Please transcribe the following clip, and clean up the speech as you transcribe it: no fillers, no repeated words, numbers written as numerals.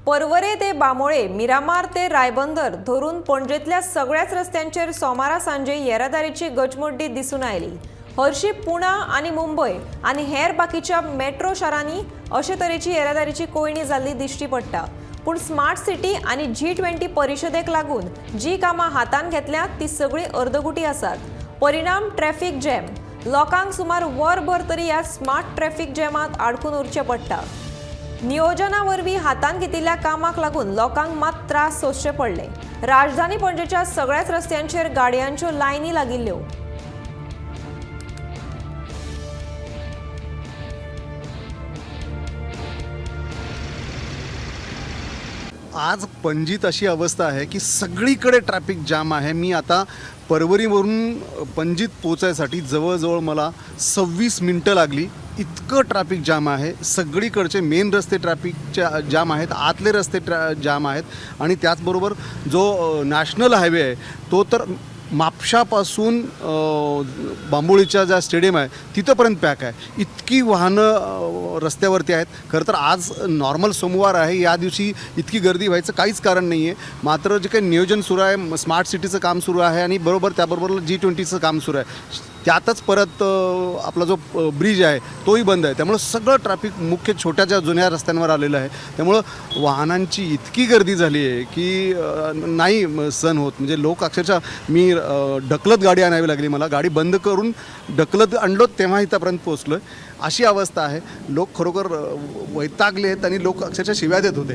परवरे ते बामोळे, मिरामार ते रायबंदर धरून पणजेतल्या सगळ्याच रस्त्यांचेर सोमारा सांजे येरादारीची गजमोड्डी दिसून आयली। हरशी पुणा आनी मुंबय आनी हेर बाकीच्या मेट्रो शारांनी अशे तरेची येरादारीची कोयणी जाल्ली दिश्टी पडटा। पूण स्मार्ट सिटी आनी G20 परिशदेक लागून जी कामां हातान घेतल्यात ती सगळी अर्दगुटी आसात। परिणाम ट्रॅफिक जॅम। लोकांक सुमार वरभर तरी ह्या स्मार्ट ट्रॅफिक जॅमात आडकून उरचें पडटा। नियोजना वरवीं हातान घेतिल्ल्या कामाक लागून लोकांक मात त्रास सोंसचे पडले। राजधानी पणजेच्या सगळ्याच रस्त्यांचेर गाडयांच्यो लायनी लागिल्ल्यो। आज पणजीत अशी अवस्था आहे की सगळीकडे ट्रॅफिक जाम आहे। मी आता परवरीवरून पणजीत पोहोचायसाठी जवळजवळ मला 26 मिनिटं लागली। इतकं ट्रॅफिक जाम आहे। सगळीकडचे मेन रस्ते ट्रॅफिकचे जाम आहेत, आतले रस्ते जाम आहेत आणि त्याचबरोबर जो नॅशनल हायवे आहे तो तर म्हापशापासून बांबोळीच्या ज्या स्टेडियम आहे तिथंपर्यंत पॅक आहे। इतकी वाहनं रस्त्यावरती आहेत। खरं तर आज नॉर्मल सोमवार आहे, या दिवशी इतकी गर्दी व्हायचं काहीच कारण नाही आहे। मात्र जे काही नियोजन सुरू आहे, स्मार्ट सिटीचं काम सुरू आहे आणि त्याबरोबर G20चं काम सुरू आहे, त्यातच परत आपला जो ब्रिज आहे तोही बंद आहे। त्यामुळं सगळं ट्रॅफिक मुख्य छोट्या ज्या जुन्या रस्त्यांवर आलेलं आहे। त्यामुळं वाहनांची इतकी गर्दी झाली आहे की नाही सहन होत। म्हणजे लोक अक्षरशः मी ढकलत गाडी आणावी लागली, मला गाडी बंद करून ढकलत आणलो तेव्हा इथंपर्यंत पोहोचलो आहे। अशी अवस्था आहे। लोक खरोखर वैतागले आहेत आणि लोक अक्षरशः शिव्या देत होते।